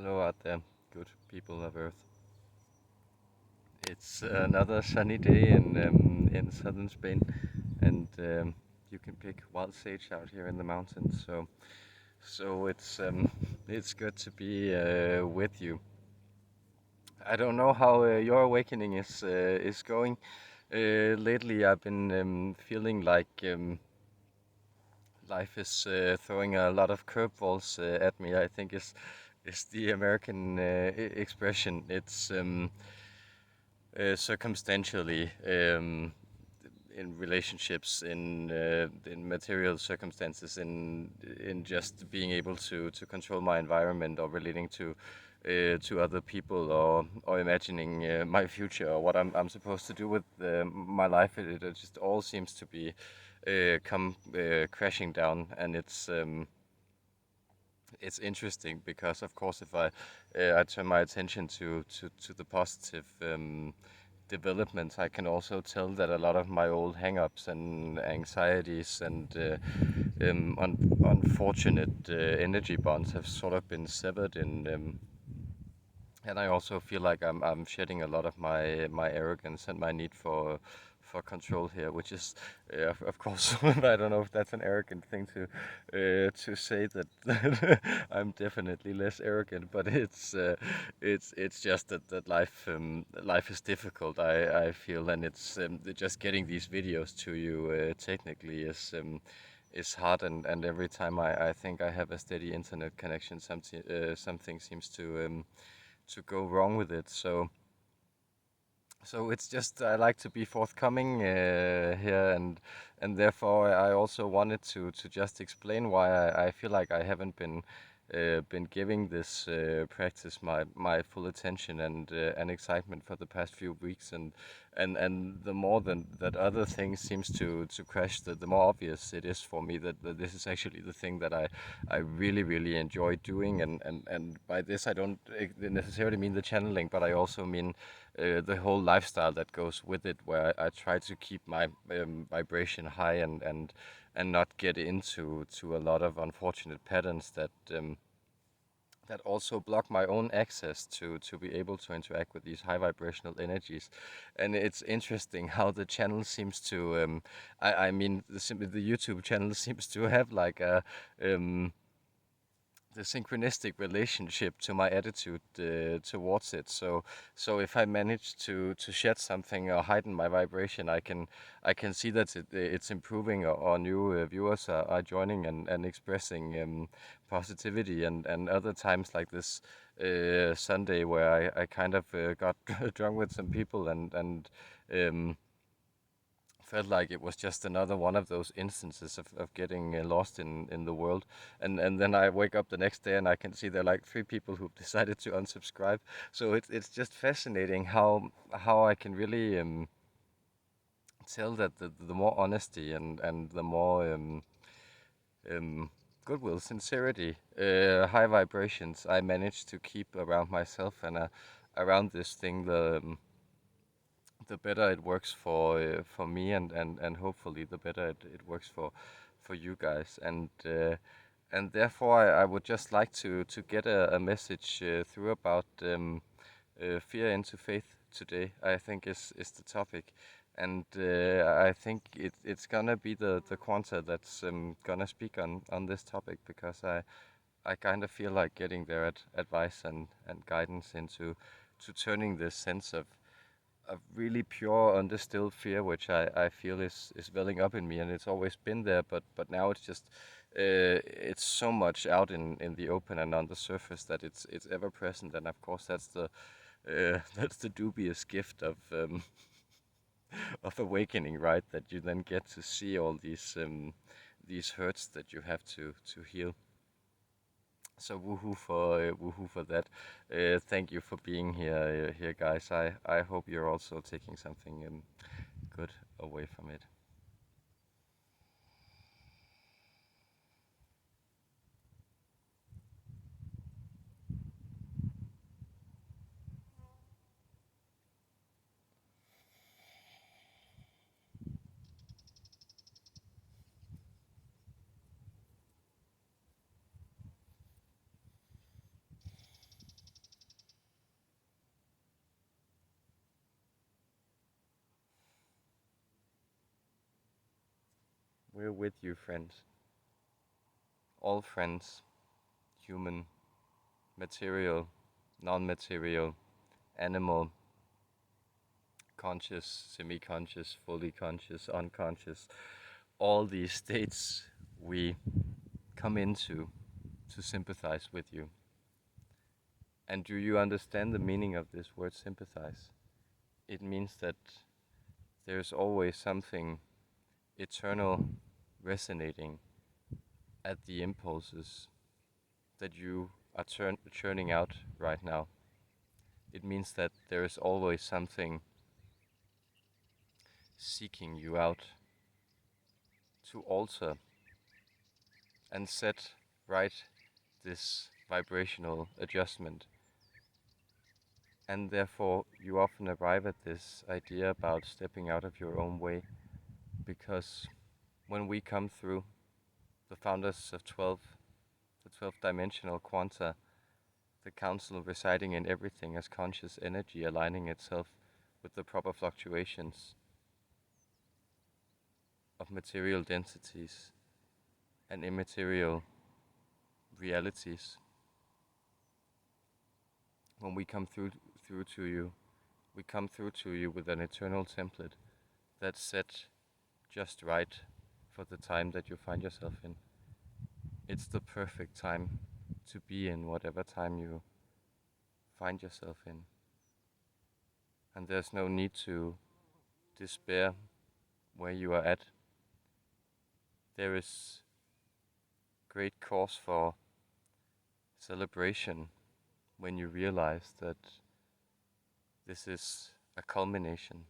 Hello out there, good people of Earth. It's another sunny day in southern Spain, and you can pick wild sage out here in the mountains. So it's good to be with you. I don't know how your awakening is going. Lately, I've been feeling like life is throwing a lot of curveballs at me. I think is the American expression. It's circumstantially in relationships, in material circumstances, in just being able to control my environment or relating to other people or imagining my future or what I'm supposed to do with my life. It just all seems to be come crashing down, and it's interesting because, of course, if I turn my attention to the positive developments, I can also tell that a lot of my old hang-ups and anxieties and unfortunate energy bonds have sort of been severed and I also feel like I'm shedding a lot of my arrogance and my need for control here, which is, of course, I don't know if that's an arrogant thing to say that I'm definitely less arrogant, but it's just that life is difficult. I feel, and it's just getting these videos to you technically is hard, and every time I think I have a steady internet connection, something seems to go wrong with it. So it's just I like to be forthcoming here, and therefore I also wanted to just explain why I feel like I haven't been giving this practice my full attention and excitement for the past few weeks, and the more than that other things seems to crash, the more obvious it is for me that this is actually the thing that I really enjoy doing, and by this I don't necessarily mean the channeling, but I also mean the whole lifestyle that goes with it, where I try to keep my vibration high and not get into a lot of unfortunate patterns that also block my own access to be able to interact with these high vibrational energies. And it's interesting how the channel seems to I mean the YouTube channel seems to have like a the synchronistic relationship to my attitude towards it. So if I manage to shed something or heighten my vibration, I can see that it's improving, or new viewers are joining and expressing positivity, and other times like this Sunday where I kind of got drunk with some people and um, felt like it was just another one of those instances of getting lost in the world. And then I wake up the next day and I can see there are like three people who've decided to unsubscribe. So it's just fascinating how I can really tell that the more honesty and the more um, goodwill, sincerity, high vibrations I manage to keep around myself and around this thing, the better it works for me, and hopefully the better it works for you guys, and therefore I would just like to get a message through about fear into faith today. I think is the topic, and I think it's gonna be the Quanta that's gonna speak on this topic, because I kind of feel like getting their advice and guidance into to turning this sense of really pure, undistilled fear, which I feel is welling up in me, and it's always been there, but now it's just it's so much out in the open and on the surface that it's ever present, and of course that's the that's the dubious gift of of awakening, right? That you then get to see all these hurts that you have to heal. So woohoo for that. Thank you for being here, guys. I hope you're also taking something good away from it. We're with you, friends. All friends, human, material, non-material, animal, conscious, semi-conscious, fully conscious, unconscious. All these states we come into to sympathize with you. And do you understand the meaning of this word sympathize? It means that there's always something eternal resonating at the impulses that you are churning out right now. It means that there is always something seeking you out to alter and set right this vibrational adjustment. And therefore, you often arrive at this idea about stepping out of your own way, because when we come through, the founders of the 12 dimensional Quanta, the council residing in everything as conscious energy, aligning itself with the proper fluctuations of material densities and immaterial realities. When we come through to you, we come through to you with an eternal template that's set just right for the time that you find yourself in. It's the perfect time to be in whatever time you find yourself in. And there's no need to despair where you are at. There is great cause for celebration when you realize that this is a culmination,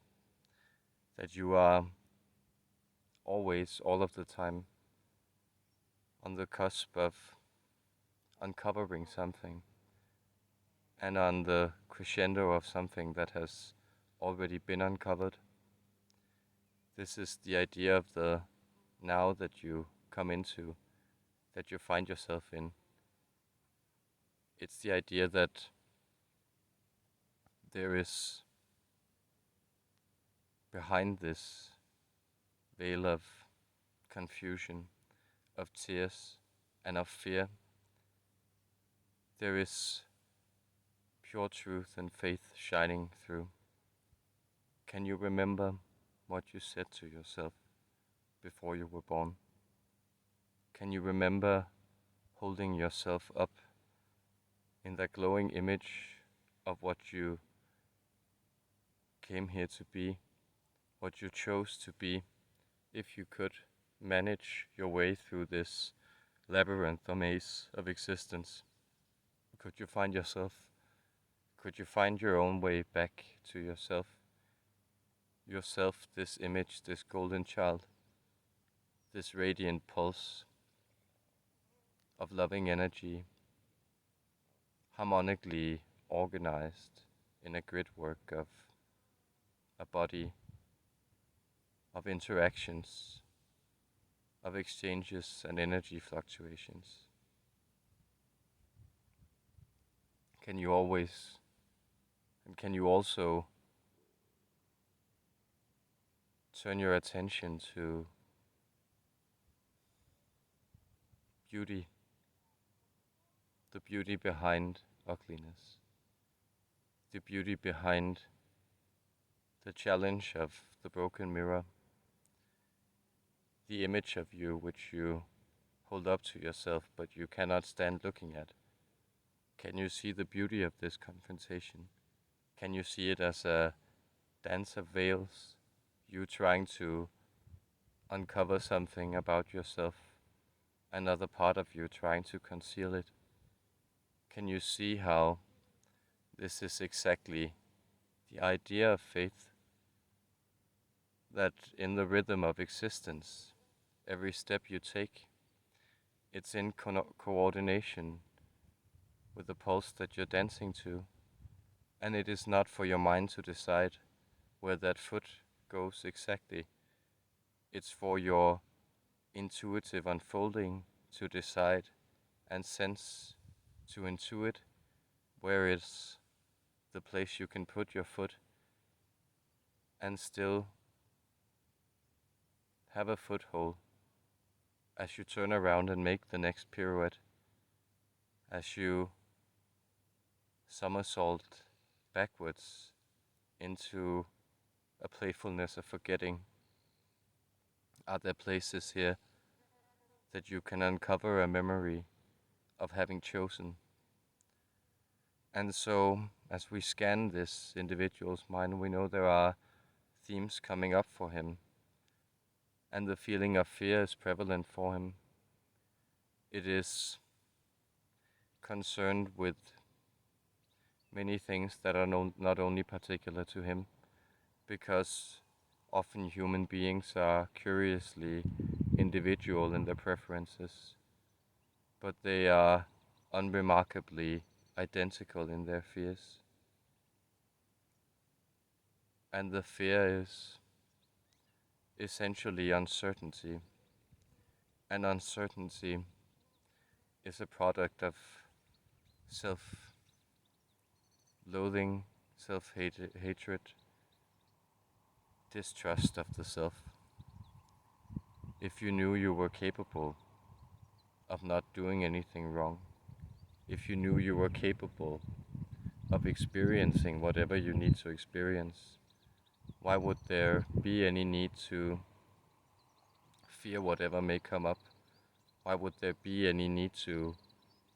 that you are always, all of the time, on the cusp of uncovering something and on the crescendo of something that has already been uncovered. This is the idea of the now that you come into, that you find yourself in. It's the idea that there is behind this veil of confusion, of tears, and of fear, there is pure truth and faith shining through. Can you remember what you said to yourself before you were born? Can you remember holding yourself up in that glowing image of what you came here to be, what you chose to be, if you could manage your way through this labyrinth or maze of existence? Could you find yourself? Could you find your own way back to yourself? Yourself, this image, this golden child, this radiant pulse of loving energy, harmonically organized in a grid work of a body, of interactions, of exchanges and energy fluctuations. Can you always, and can you also turn your attention to beauty, the beauty behind ugliness, the beauty behind the challenge of the broken mirror, the image of you which you hold up to yourself but you cannot stand looking at? Can you see the beauty of this confrontation? Can you see it as a dance of veils, you trying to uncover something about yourself, another part of you trying to conceal it? Can you see how this is exactly the idea of faith, that in the rhythm of existence, every step you take, it's in coordination with the pulse that you're dancing to, and it is not for your mind to decide where that foot goes exactly. It's for your intuitive unfolding to decide and sense, to intuit where is the place you can put your foot and still have a foothold as you turn around and make the next pirouette, as you somersault backwards into a playfulness of forgetting, are there places here that you can uncover a memory of having chosen? And so, as we scan this individual's mind, we know there are themes coming up for him, and the feeling of fear is prevalent for him. It is concerned with many things that are not only particular to him, because often human beings are curiously individual in their preferences, but they are unremarkably identical in their fears. And the fear is essentially uncertainty, and uncertainty is a product of self-loathing, self-hatred, distrust of the self. If you knew you were capable of not doing anything wrong, if you knew you were capable of experiencing whatever you need to experience, why would there be any need to fear whatever may come up? Why would there be any need to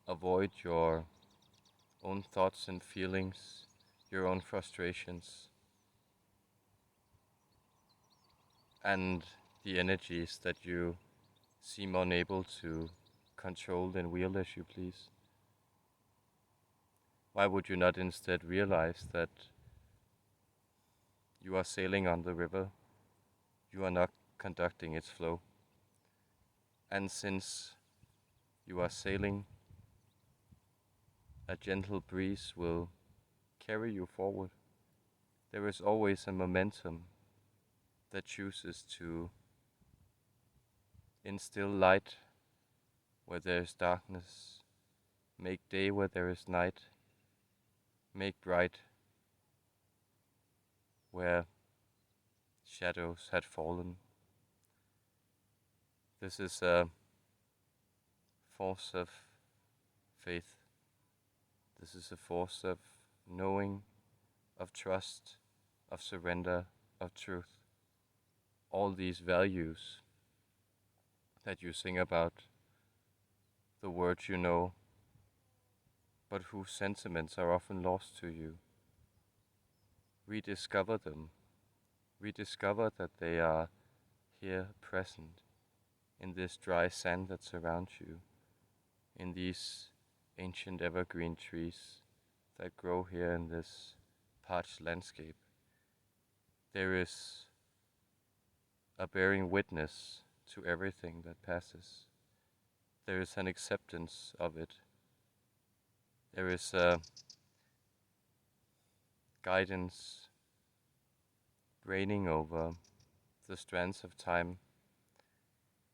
avoid your own thoughts and feelings, your own frustrations, and the energies that you seem unable to control and wield as you please? Why would you not instead realize that you are sailing on the river, you are not conducting its flow, and since you are sailing, a gentle breeze will carry you forward. There is always a momentum that chooses to instill light where there is darkness, make day where there is night, make bright where shadows had fallen. This is a force of faith. This is a force of knowing, of trust, of surrender, of truth. All these values that you sing about, the words you know, but whose sentiments are often lost to you. Rediscover them. Rediscover that they are here present in this dry sand that surrounds you, in these ancient evergreen trees that grow here in this parched landscape. There is a bearing witness to everything that passes. There is an acceptance of it. There is a guidance reigning over the strands of time,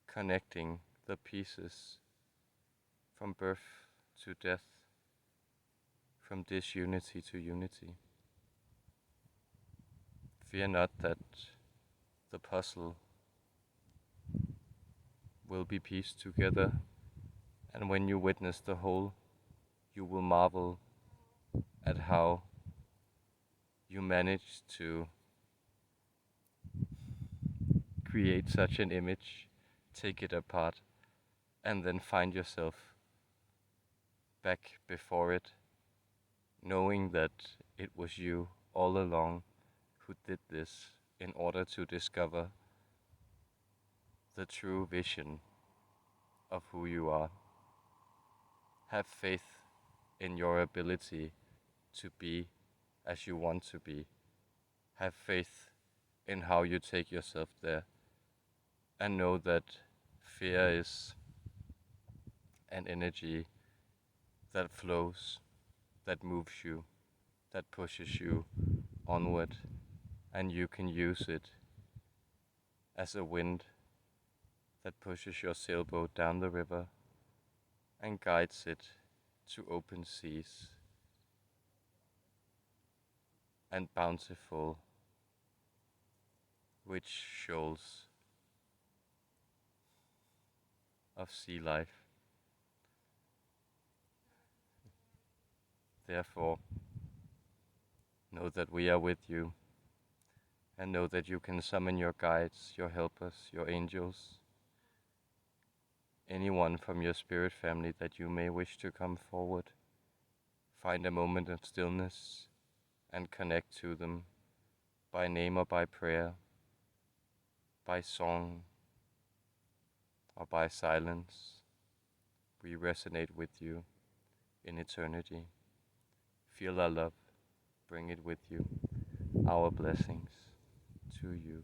connecting the pieces from birth to death, from disunity to unity. Fear not that the puzzle will be pieced together, and when you witness the whole, you will marvel at how you managed to create such an image, take it apart, and then find yourself back before it, knowing that it was you all along who did this in order to discover the true vision of who you are. Have faith in your ability to be as you want to be. Have faith in how you take yourself there, and know that fear is an energy that flows, that moves you, that pushes you onward, and you can use it as a wind that pushes your sailboat down the river and guides it to open seas and bountiful, rich shoals. of sea life. Therefore, know that we are with you, and know that you can summon your guides, your helpers, your angels, anyone from your spirit family that you may wish to come forward. Find a moment of stillness and connect to them by name or by prayer, by song or by silence. We resonate with you in eternity. Feel our love, bring it with you, our blessings to you.